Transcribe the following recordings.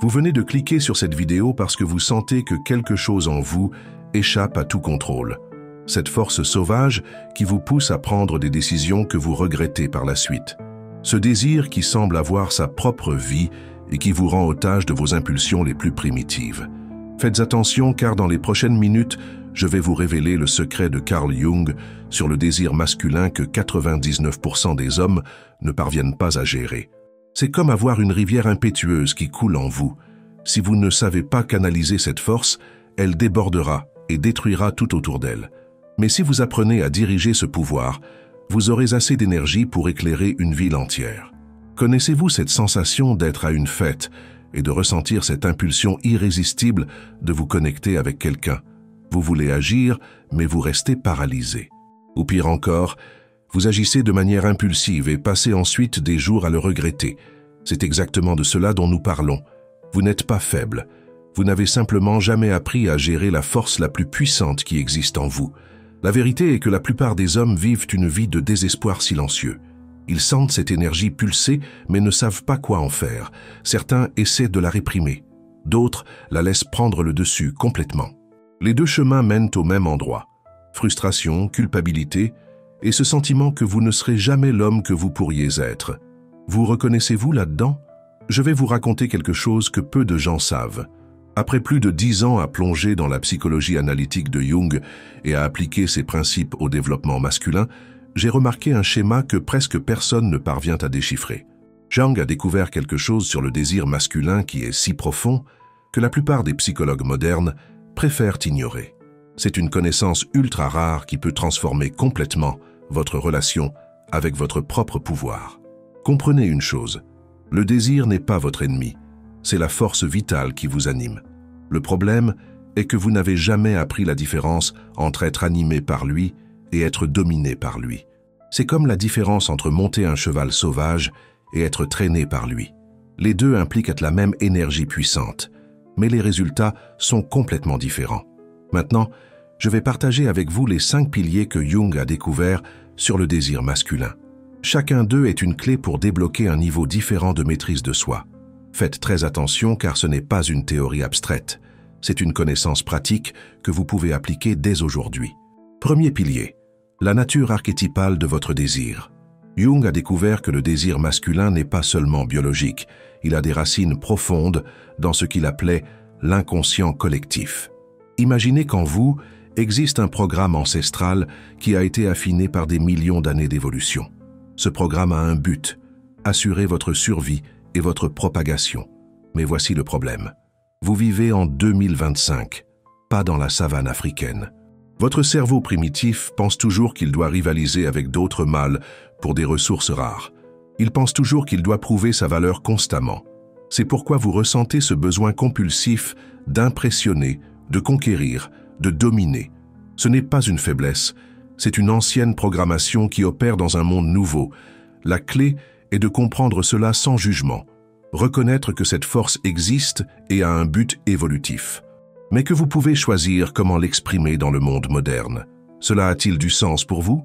Vous venez de cliquer sur cette vidéo parce que vous sentez que quelque chose en vous échappe à tout contrôle. Cette force sauvage qui vous pousse à prendre des décisions que vous regrettez par la suite. Ce désir qui semble avoir sa propre vie et qui vous rend otage de vos impulsions les plus primitives. Faites attention car dans les prochaines minutes, je vais vous révéler le secret de Carl Jung sur le désir masculin que 99% des hommes ne parviennent pas à gérer. C'est comme avoir une rivière impétueuse qui coule en vous. Si vous ne savez pas canaliser cette force, elle débordera et détruira tout autour d'elle. Mais si vous apprenez à diriger ce pouvoir, vous aurez assez d'énergie pour éclairer une ville entière. Connaissez-vous cette sensation d'être à une fête et de ressentir cette impulsion irrésistible de vous connecter avec quelqu'un? Vous voulez agir, mais vous restez paralysé. Ou pire encore, vous agissez de manière impulsive et passez ensuite des jours à le regretter. C'est exactement de cela dont nous parlons. Vous n'êtes pas faible. Vous n'avez simplement jamais appris à gérer la force la plus puissante qui existe en vous. La vérité est que la plupart des hommes vivent une vie de désespoir silencieux. Ils sentent cette énergie pulser, mais ne savent pas quoi en faire. Certains essaient de la réprimer. D'autres la laissent prendre le dessus complètement. Les deux chemins mènent au même endroit. Frustration, culpabilité, et ce sentiment que vous ne serez jamais l'homme que vous pourriez être. Vous reconnaissez-vous là-dedans? Je vais vous raconter quelque chose que peu de gens savent. Après plus de 10 ans à plonger dans la psychologie analytique de Jung et à appliquer ses principes au développement masculin, j'ai remarqué un schéma que presque personne ne parvient à déchiffrer. Jung a découvert quelque chose sur le désir masculin qui est si profond que la plupart des psychologues modernes préfèrent ignorer. C'est une connaissance ultra rare qui peut transformer complètement votre relation avec votre propre pouvoir. Comprenez une chose, le désir n'est pas votre ennemi, c'est la force vitale qui vous anime. Le problème est que vous n'avez jamais appris la différence entre être animé par lui et être dominé par lui. C'est comme la différence entre monter un cheval sauvage et être traîné par lui. Les deux impliquent la même énergie puissante, mais les résultats sont complètement différents. Maintenant, je vais partager avec vous les 5 piliers que Jung a découverts sur le désir masculin. Chacun d'eux est une clé pour débloquer un niveau différent de maîtrise de soi. Faites très attention car ce n'est pas une théorie abstraite. C'est une connaissance pratique que vous pouvez appliquer dès aujourd'hui. Premier pilier, la nature archétypale de votre désir. Jung a découvert que le désir masculin n'est pas seulement biologique, il a des racines profondes dans ce qu'il appelait l'inconscient collectif. Imaginez qu'en vous existe un programme ancestral qui a été affiné par des millions d'années d'évolution. Ce programme a un but, assurer votre survie et votre propagation. Mais voici le problème. Vous vivez en 2025, pas dans la savane africaine. Votre cerveau primitif pense toujours qu'il doit rivaliser avec d'autres mâles pour des ressources rares. Il pense toujours qu'il doit prouver sa valeur constamment. C'est pourquoi vous ressentez ce besoin compulsif d'impressionner, de conquérir, de dominer. Ce n'est pas une faiblesse, c'est une ancienne programmation qui opère dans un monde nouveau. La clé est de comprendre cela sans jugement, reconnaître que cette force existe et a un but évolutif, mais que vous pouvez choisir comment l'exprimer dans le monde moderne. Cela a-t-il du sens pour vous?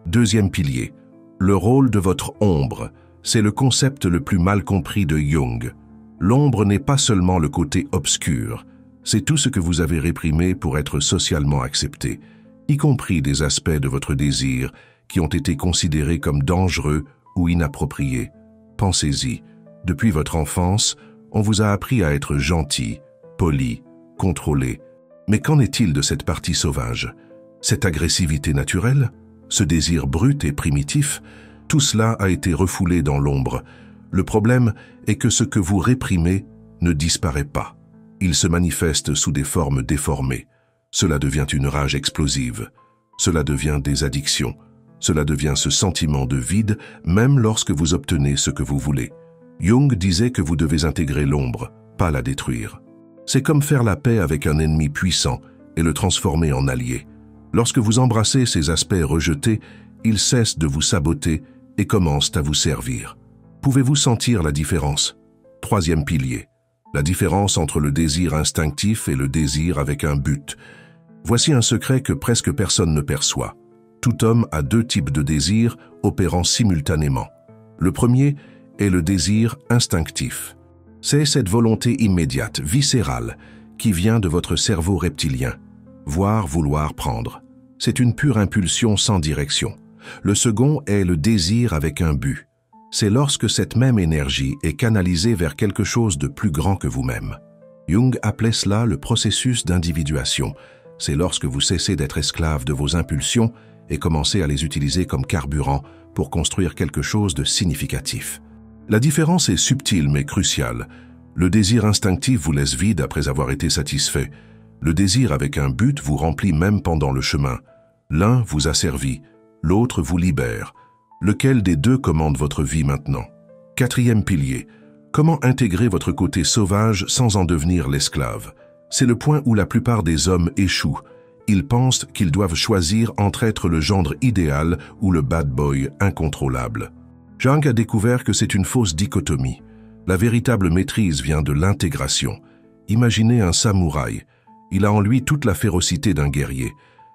Deuxième pilier, le rôle de votre ombre, c'est le concept le plus mal compris de Jung. L'ombre n'est pas seulement le côté obscur, c'est tout ce que vous avez réprimé pour être socialement accepté, y compris des aspects de votre désir qui ont été considérés comme dangereux ou inappropriés. Pensez-y, depuis votre enfance, on vous a appris à être gentil, poli, contrôlé. Mais qu'en est-il de cette partie sauvage? Cette agressivité naturelle? Ce désir brut et primitif? Tout cela a été refoulé dans l'ombre. Le problème est que ce que vous réprimez ne disparaît pas. Il se manifeste sous des formes déformées. Cela devient une rage explosive. Cela devient des addictions. Cela devient ce sentiment de vide, même lorsque vous obtenez ce que vous voulez. Jung disait que vous devez intégrer l'ombre, pas la détruire. C'est comme faire la paix avec un ennemi puissant et le transformer en allié. Lorsque vous embrassez ces aspects rejetés, ils cessent de vous saboter et commencent à vous servir. Pouvez-vous sentir la différence? Troisième pilier. La différence entre le désir instinctif et le désir avec un but. Voici un secret que presque personne ne perçoit. Tout homme a 2 types de désirs opérant simultanément. Le premier est le désir instinctif. C'est cette volonté immédiate, viscérale, qui vient de votre cerveau reptilien. Voir, vouloir, prendre. C'est une pure impulsion sans direction. Le second est le désir avec un but. C'est lorsque cette même énergie est canalisée vers quelque chose de plus grand que vous-même. Jung appelait cela le processus d'individuation. C'est lorsque vous cessez d'être esclave de vos impulsions et commencez à les utiliser comme carburant pour construire quelque chose de significatif. La différence est subtile mais cruciale. Le désir instinctif vous laisse vide après avoir été satisfait. Le désir avec un but vous remplit même pendant le chemin. L'un vous asservit, l'autre vous libère. Lequel des deux commande votre vie maintenant? Quatrième pilier. Comment intégrer votre côté sauvage sans en devenir l'esclave? C'est le point où la plupart des hommes échouent. Ils pensent qu'ils doivent choisir entre être le gendre idéal ou le bad boy incontrôlable. Jung a découvert que c'est une fausse dichotomie. La véritable maîtrise vient de l'intégration. Imaginez un samouraï. Il a en lui toute la férocité d'un guerrier,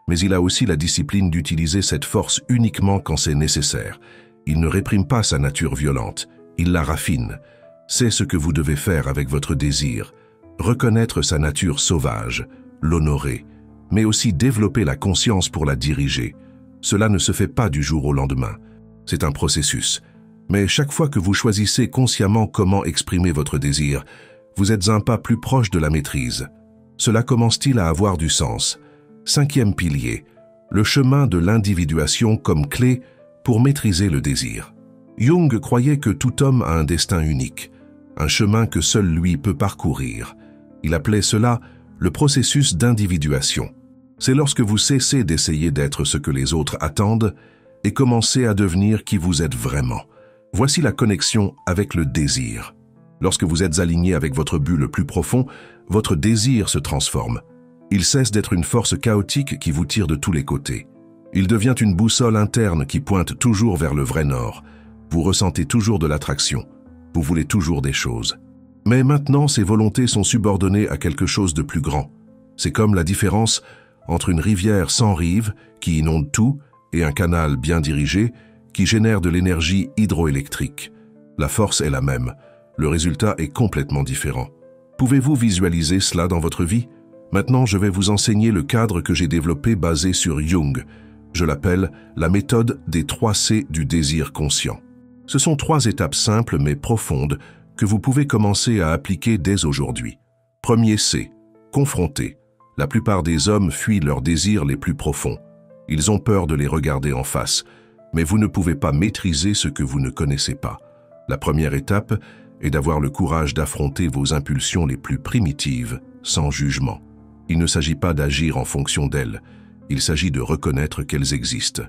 mais il a aussi la discipline d'utiliser cette force uniquement quand c'est nécessaire. Il ne réprime pas sa nature violente, il la raffine. C'est ce que vous devez faire avec votre désir. Reconnaître sa nature sauvage, l'honorer, mais aussi développer la conscience pour la diriger. Cela ne se fait pas du jour au lendemain. C'est un processus. Mais chaque fois que vous choisissez consciemment comment exprimer votre désir, vous êtes un pas plus proche de la maîtrise. Cela commence-t-il à avoir du sens? Cinquième pilier, le chemin de l'individuation comme clé pour maîtriser le désir. Jung croyait que tout homme a un destin unique, un chemin que seul lui peut parcourir. Il appelait cela le processus d'individuation. C'est lorsque vous cessez d'essayer d'être ce que les autres attendent et commencez à devenir qui vous êtes vraiment. Voici la connexion avec le désir. Lorsque vous êtes aligné avec votre but le plus profond, votre désir se transforme. Il cesse d'être une force chaotique qui vous tire de tous les côtés. Il devient une boussole interne qui pointe toujours vers le vrai nord. Vous ressentez toujours de l'attraction. Vous voulez toujours des choses. Mais maintenant, ces volontés sont subordonnées à quelque chose de plus grand. C'est comme la différence entre une rivière sans rive qui inonde tout et un canal bien dirigé qui génère de l'énergie hydroélectrique. La force est la même. Le résultat est complètement différent. Pouvez-vous visualiser cela dans votre vie? Maintenant, je vais vous enseigner le cadre que j'ai développé basé sur Jung. Je l'appelle la méthode des 3 C du désir conscient. Ce sont 3 étapes simples mais profondes que vous pouvez commencer à appliquer dès aujourd'hui. Premier C, confronter. La plupart des hommes fuient leurs désirs les plus profonds. Ils ont peur de les regarder en face, mais vous ne pouvez pas maîtriser ce que vous ne connaissez pas. La première étape est d'avoir le courage d'affronter vos impulsions les plus primitives, sans jugement. Il ne s'agit pas d'agir en fonction d'elles, il s'agit de reconnaître qu'elles existent.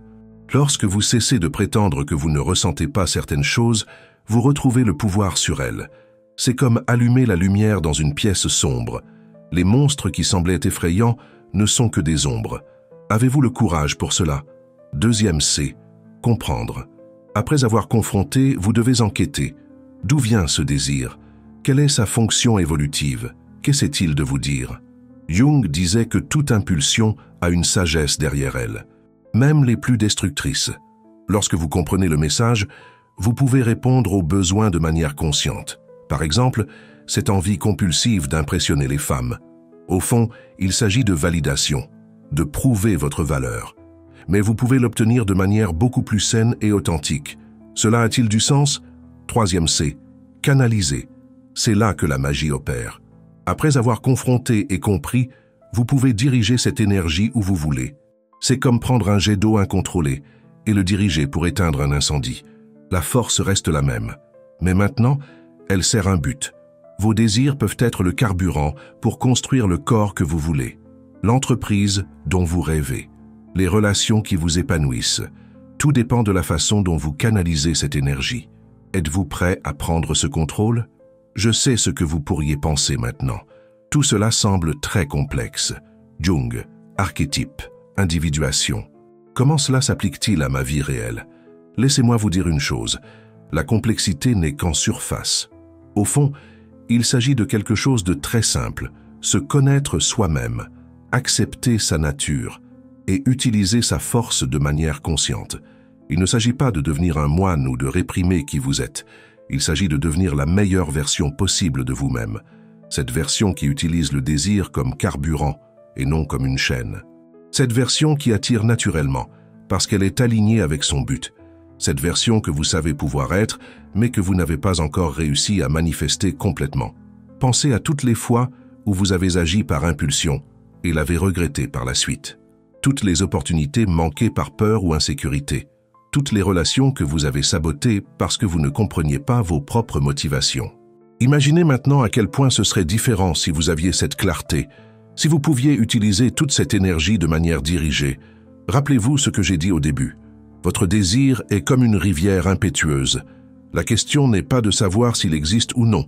Lorsque vous cessez de prétendre que vous ne ressentez pas certaines choses, vous retrouvez le pouvoir sur elles. C'est comme allumer la lumière dans une pièce sombre. Les monstres qui semblaient effrayants ne sont que des ombres. Avez-vous le courage pour cela? Deuxième C, comprendre. Après avoir confronté, vous devez enquêter. D'où vient ce désir? Quelle est sa fonction évolutive? Qu'essaie-t-il de vous dire? Jung disait que toute impulsion a une sagesse derrière elle, même les plus destructrices. Lorsque vous comprenez le message, vous pouvez répondre aux besoins de manière consciente. Par exemple, cette envie compulsive d'impressionner les femmes. Au fond, il s'agit de validation, de prouver votre valeur. Mais vous pouvez l'obtenir de manière beaucoup plus saine et authentique. Cela a-t-il du sens? Troisième C, canaliser. C'est là que la magie opère. Après avoir confronté et compris, vous pouvez diriger cette énergie où vous voulez. C'est comme prendre un jet d'eau incontrôlé et le diriger pour éteindre un incendie. La force reste la même, mais maintenant, elle sert un but. Vos désirs peuvent être le carburant pour construire le corps que vous voulez, l'entreprise dont vous rêvez, les relations qui vous épanouissent. Tout dépend de la façon dont vous canalisez cette énergie. Êtes-vous prêt à prendre ce contrôle? Je sais ce que vous pourriez penser maintenant. Tout cela semble très complexe. Jung, archétype, individuation. Comment cela s'applique-t-il à ma vie réelle? Laissez-moi vous dire une chose. La complexité n'est qu'en surface. Au fond, il s'agit de quelque chose de très simple. Se connaître soi-même, accepter sa nature et utiliser sa force de manière consciente. Il ne s'agit pas de devenir un moine ou de réprimer qui vous êtes. Il s'agit de devenir la meilleure version possible de vous-même, cette version qui utilise le désir comme carburant et non comme une chaîne. Cette version qui attire naturellement, parce qu'elle est alignée avec son but. Cette version que vous savez pouvoir être, mais que vous n'avez pas encore réussi à manifester complètement. Pensez à toutes les fois où vous avez agi par impulsion et l'avez regretté par la suite. Toutes les opportunités manquées par peur ou insécurité. Toutes les relations que vous avez sabotées parce que vous ne compreniez pas vos propres motivations. Imaginez maintenant à quel point ce serait différent si vous aviez cette clarté, si vous pouviez utiliser toute cette énergie de manière dirigée. Rappelez-vous ce que j'ai dit au début. Votre désir est comme une rivière impétueuse. La question n'est pas de savoir s'il existe ou non.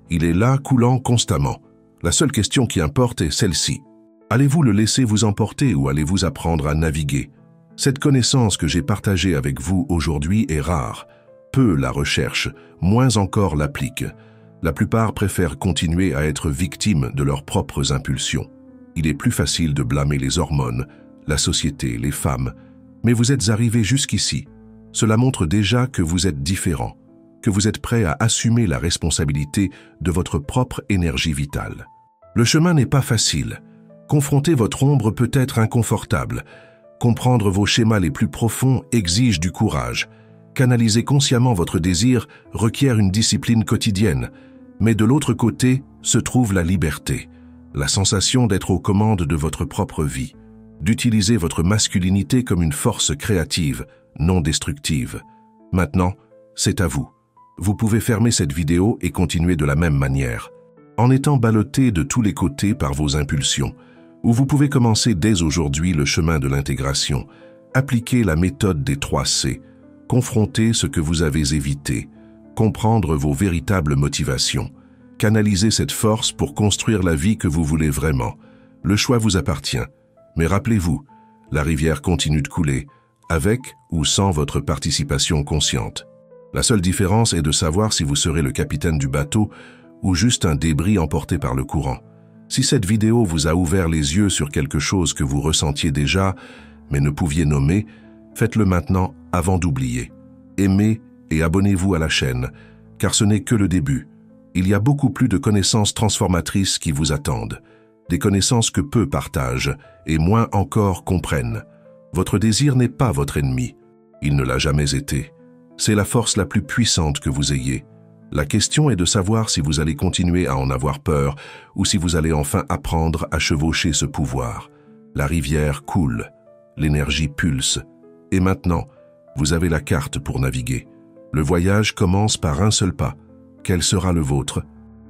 Il est là, coulant constamment. La seule question qui importe est celle-ci. Allez-vous le laisser vous emporter ou allez-vous apprendre à naviguer? Cette connaissance que j'ai partagée avec vous aujourd'hui est rare. Peu la recherchent, moins encore l'appliquent. La plupart préfèrent continuer à être victimes de leurs propres impulsions. Il est plus facile de blâmer les hormones, la société, les femmes. Mais vous êtes arrivé jusqu'ici. Cela montre déjà que vous êtes différent, que vous êtes prêt à assumer la responsabilité de votre propre énergie vitale. Le chemin n'est pas facile. Confronter votre ombre peut être inconfortable. Comprendre vos schémas les plus profonds exige du courage. Canaliser consciemment votre désir requiert une discipline quotidienne. Mais de l'autre côté se trouve la liberté, la sensation d'être aux commandes de votre propre vie, d'utiliser votre masculinité comme une force créative, non destructive. Maintenant, c'est à vous. Vous pouvez fermer cette vidéo et continuer de la même manière, en étant ballotté de tous les côtés par vos impulsions, ou vous pouvez commencer dès aujourd'hui le chemin de l'intégration, appliquer la méthode des 3 C, confronter ce que vous avez évité, comprendre vos véritables motivations, canaliser cette force pour construire la vie que vous voulez vraiment. Le choix vous appartient, mais rappelez-vous, la rivière continue de couler, avec ou sans votre participation consciente. La seule différence est de savoir si vous serez le capitaine du bateau ou juste un débris emporté par le courant. Si cette vidéo vous a ouvert les yeux sur quelque chose que vous ressentiez déjà, mais ne pouviez nommer, faites-le maintenant avant d'oublier. Aimez et abonnez-vous à la chaîne, car ce n'est que le début. Il y a beaucoup plus de connaissances transformatrices qui vous attendent. Des connaissances que peu partagent et moins encore comprennent. Votre désir n'est pas votre ennemi. Il ne l'a jamais été. C'est la force la plus puissante que vous ayez. La question est de savoir si vous allez continuer à en avoir peur ou si vous allez enfin apprendre à chevaucher ce pouvoir. La rivière coule, l'énergie pulse. Et maintenant, vous avez la carte pour naviguer. Le voyage commence par un seul pas. Quel sera le vôtre ?